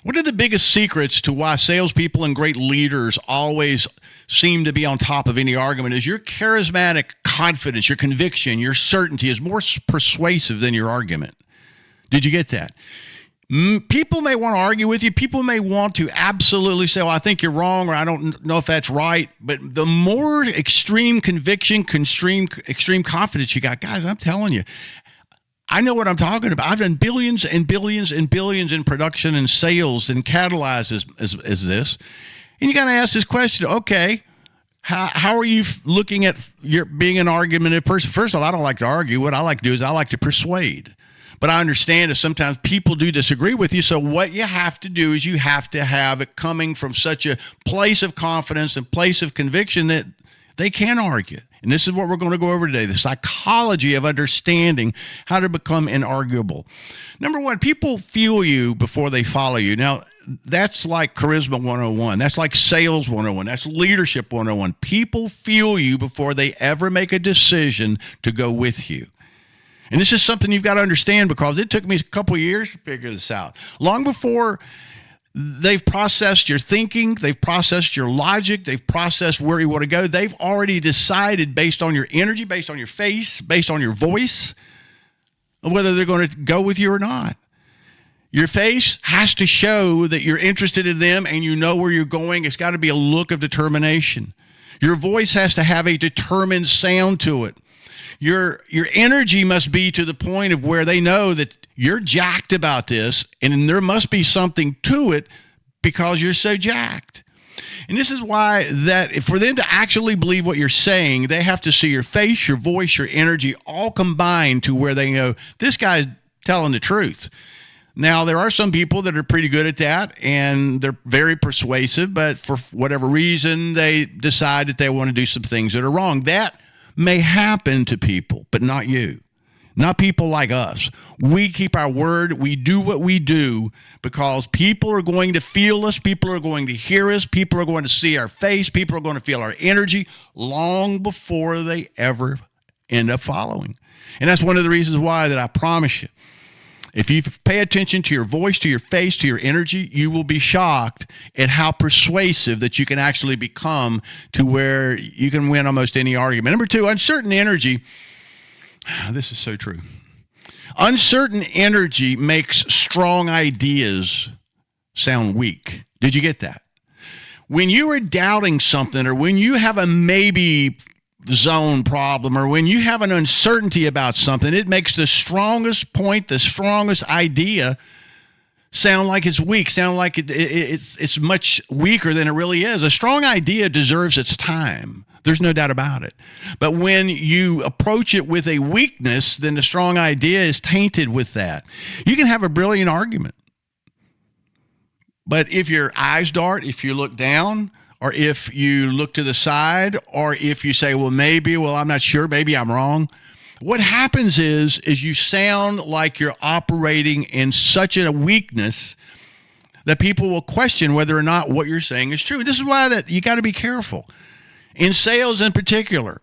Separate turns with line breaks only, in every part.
What are the biggest secrets to why salespeople and great leaders always seem to be on top of any argument? Is your charismatic confidence, your conviction, your certainty is more persuasive than your argument. Did you get that? People may want to argue with you. People may want to absolutely say, well, I think you're wrong, or I don't know if that's right. But the more extreme conviction, extreme confidence you got, guys, I'm telling you, I know what I'm talking about. I've done billions and billions and billions in production and sales and catalyzed as this. And you got to ask this question, okay, how are you looking at your being an argumentative person? First of all, I don't like to argue. What I like to do is I like to persuade. But I understand that sometimes people do disagree with you. So what you have to do is you have to have it coming from such a place of confidence and place of conviction that they can argue. And this is what we're going to go over today, the psychology of understanding how to become inarguable. Number one, people feel you before they follow you. Now, that's like charisma 101. That's like sales 101. That's leadership 101. People feel you before they ever make a decision to go with you. And this is something you've got to understand, because it took me a couple of years to figure this out. Long before they've processed your thinking, they've processed your logic, they've processed where you want to go, they've already decided based on your energy, based on your face, based on your voice, whether they're going to go with you or not. Your face has to show that you're interested in them and you know where you're going. It's got to be a look of determination. Your voice has to have a determined sound to it. Your energy must be to the point of where they know that you're jacked about this, and there must be something to it because you're so jacked. And this is why that for them to actually believe what you're saying, they have to see your face, your voice, your energy all combined to where they know this guy's telling the truth. Now, there are some people that are pretty good at that, and they're very persuasive, but for whatever reason, they decide that they want to do some things that are wrong. That may happen to people, but not you. Not people like us. We keep our word. We do what we do because people are going to feel us. People are going to hear us. People are going to see our face. People are going to feel our energy long before they ever end up following. And that's one of the reasons why that I promise you, if you pay attention to your voice, to your face, to your energy, you will be shocked at how persuasive that you can actually become to where you can win almost any argument. Number two, uncertain energy. This is so true. Uncertain energy makes strong ideas sound weak. Did you get that? When you are doubting something, or when you have a maybe zone problem, or when you have an uncertainty about something, it makes the strongest point, the strongest idea sound like it's weak, sound like it's much weaker than it really is. A strong idea deserves its time. There's no doubt about it. But when you approach it with a weakness, then the strong idea is tainted with that. You can have a brilliant argument, but if your eyes dart, if you look down, or if you look to the side, or if you say, well, I'm not sure, maybe I'm wrong, what happens is you sound like you're operating in such a weakness that people will question whether or not what you're saying is true. This is why that you got to be careful. In sales in particular,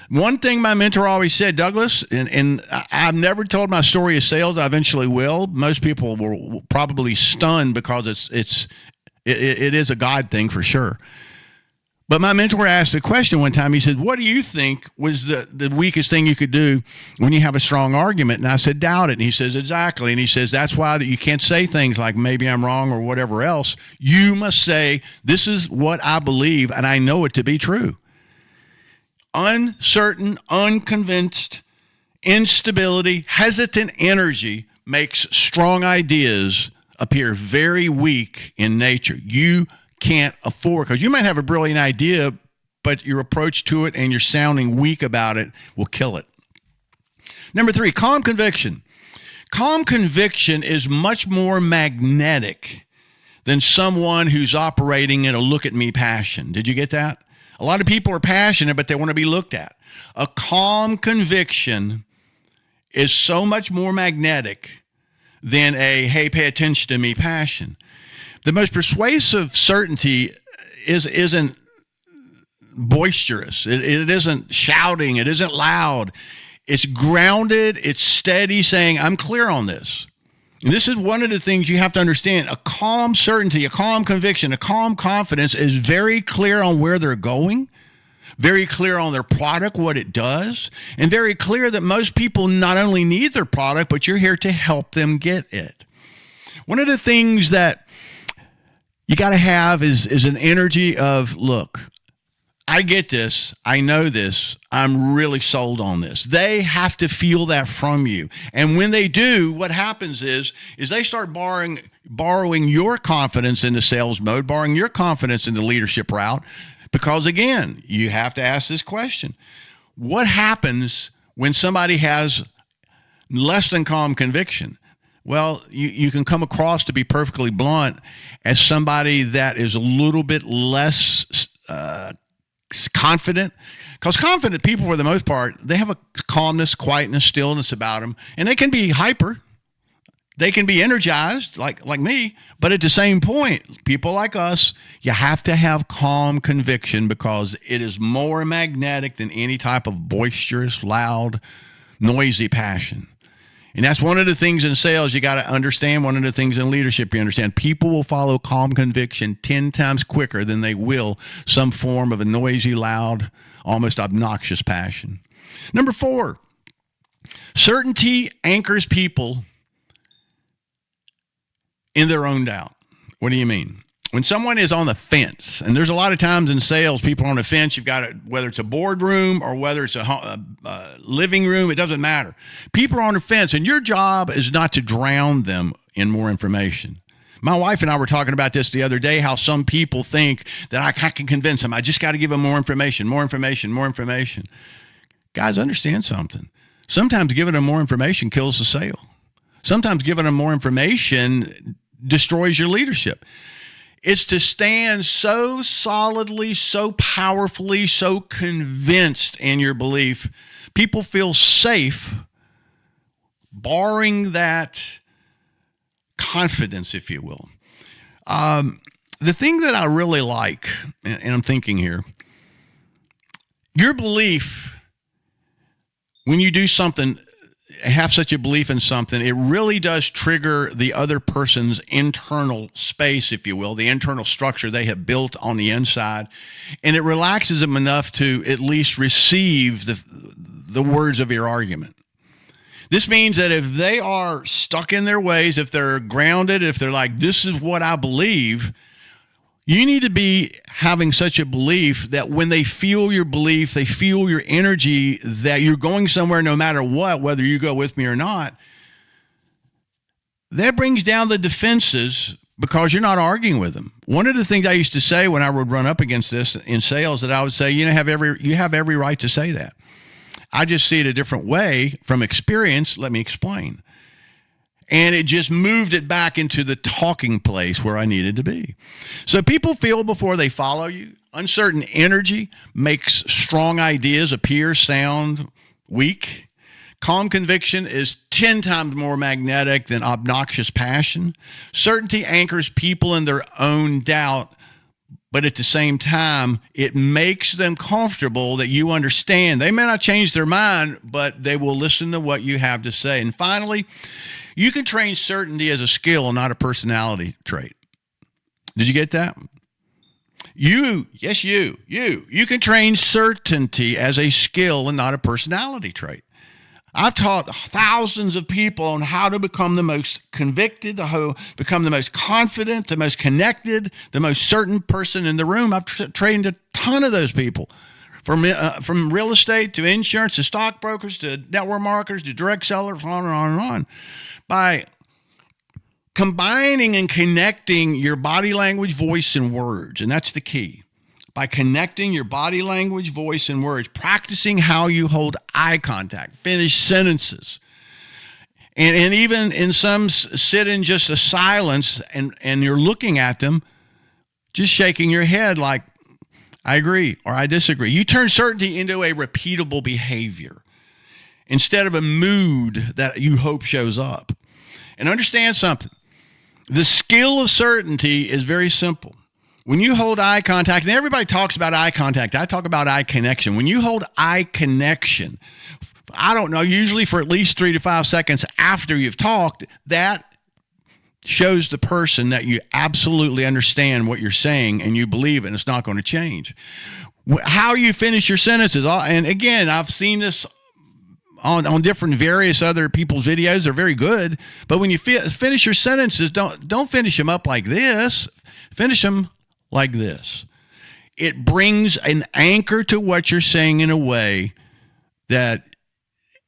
one thing my mentor always said, Douglas, and I've never told my story of sales. I eventually will. Most people will probably stunned because it is a God thing for sure. But my mentor asked a question one time. He said, what do you think was the weakest thing you could do when you have a strong argument? And I said, doubt it. And he says, exactly. And he says, that's why that you can't say things like maybe I'm wrong or whatever else. You must say, this is what I believe, and I know it to be true. Uncertain, unconvinced, instability, hesitant energy makes strong ideas appear very weak in nature. You can't afford, because you might have a brilliant idea, but your approach to it and you're sounding weak about it will kill it. Number three, calm conviction. Calm conviction is much more magnetic than someone who's operating in a look at me passion. Did you get that? A lot of people are passionate, but they want to be looked at. A calm conviction is so much more magnetic than a, hey, pay attention to me passion. The most persuasive certainty isn't boisterous. It isn't shouting. It isn't loud. It's grounded. It's steady, saying, I'm clear on this. And this is one of the things you have to understand. A calm certainty, a calm conviction, a calm confidence is very clear on where they're going, very clear on their product, what it does, and very clear that most people not only need their product, but you're here to help them get it. One of the things that you got to have is an energy of, look, I get this. I know this. I'm really sold on this. They have to feel that from you. And when they do, what happens is they start borrowing your confidence into sales mode, borrowing your confidence into leadership route. Because again, you have to ask this question. What happens when somebody has less than calm conviction? Well, you can come across, to be perfectly blunt, as somebody that is a little bit less confident. Because confident people, for the most part, they have a calmness, quietness, stillness about them. And they can be hyper. They can be energized, like me. But at the same point, people like us, you have to have calm conviction, because it is more magnetic than any type of boisterous, loud, noisy passion. And that's one of the things in sales you got to understand. One of the things in leadership you understand. People will follow calm conviction 10 times quicker than they will some form of a noisy, loud, almost obnoxious passion. Number 4, certainty anchors people in their own doubt. What do you mean? When someone is on the fence, and there's a lot of times in sales, people are on the fence. You've got whether it's a boardroom or whether it's a living room, it doesn't matter. People are on the fence, and your job is not to drown them in more information. My wife and I were talking about this the other day, how some people think that I can convince them. I just got to give them more information, more information, more information. Guys, understand something. Sometimes giving them more information kills the sale. Sometimes giving them more information destroys your leadership. It's to stand so solidly, so powerfully, so convinced in your belief. People feel safe barring that confidence, if you will. The thing that I really like, and I'm thinking here, your belief, when you do something, have such a belief in something, it really does trigger the other person's internal space, if you will, the internal structure they have built on the inside, and it relaxes them enough to at least receive the words of your argument. This means that if they are stuck in their ways, if they're grounded, if they're like, this is what I believe, you need to be having such a belief that when they feel your belief, they feel your energy, that you're going somewhere no matter what, whether you go with me or not. That brings down the defenses because you're not arguing with them. One of the things I used to say when I would run up against this in sales, that I would say, you have every right to say that. I just see it a different way from experience. Let me explain. And it just moved it back into the talking place where I needed to be. So people feel before they follow you. Uncertain energy makes strong ideas sound weak. Calm conviction is 10 times more magnetic than obnoxious passion. Certainty anchors people in their own doubt, but at the same time, it makes them comfortable that you understand. They may not change their mind, but they will listen to what you have to say. And finally, you can train certainty as a skill, not a personality trait. Did you get that? You can train certainty as a skill and not a personality trait. I've taught thousands of people on how to become the most convicted, how to become the most confident, the most connected, the most certain person in the room. I've trained a ton of those people, from real estate to insurance to stockbrokers to network marketers to direct sellers, on and on and on. By combining and connecting your body language, voice, and words, and that's the key. By connecting your body language, voice, and words, practicing how you hold eye contact, finish sentences, and even in some sit in just a silence and you're looking at them, just shaking your head like, I agree or I disagree. You turn certainty into a repeatable behavior instead of a mood that you hope shows up. And understand something. The skill of certainty is very simple. When you hold eye contact, and everybody talks about eye contact, I talk about eye connection. When you hold eye connection, I don't know, usually for at least 3 to 5 seconds after you've talked, that shows the person that you absolutely understand what you're saying and you believe it, and it's not going to change. How you finish your sentences, and again, I've seen this on different various other people's videos. They're very good, but when you finish your sentences, don't finish them up like this. Finish them like this. It brings an anchor to what you're saying in a way that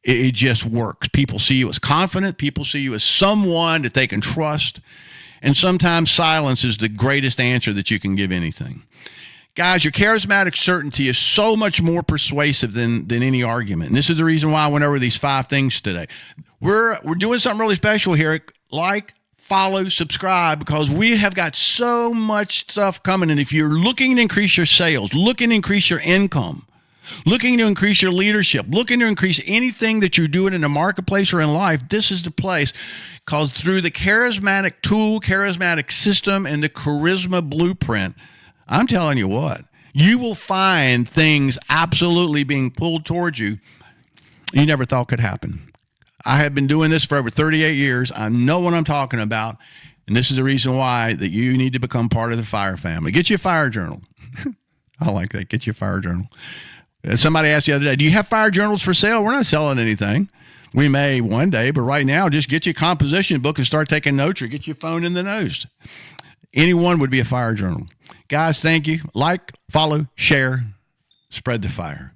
it just works. People see you as confident. People see you as someone that they can trust. And sometimes silence is the greatest answer that you can give anything. Guys, your charismatic certainty is so much more persuasive than any argument. And this is the reason why I went over these 5 things today. We're doing something really special here. Like, follow, subscribe, because we have got so much stuff coming. And if you're looking to increase your sales, looking to increase your income, looking to increase your leadership, looking to increase anything that you're doing in the marketplace or in life, this is the place. Because through the charismatic tool, charismatic system, and the charisma blueprint, I'm telling you what, you will find things absolutely being pulled towards you never thought could happen. I have been doing this for over 38 years. I know what I'm talking about. And this is the reason why that you need to become part of the Fire family. Get you a fire journal. I like that. Get you a fire journal. Somebody asked the other day, do you have fire journals for sale? We're not selling anything. We may one day, but right now, just get you a composition book and start taking notes, or get your phone in the nose. Anyone would be a fire journal. Guys, thank you. Like, follow, share, spread the fire.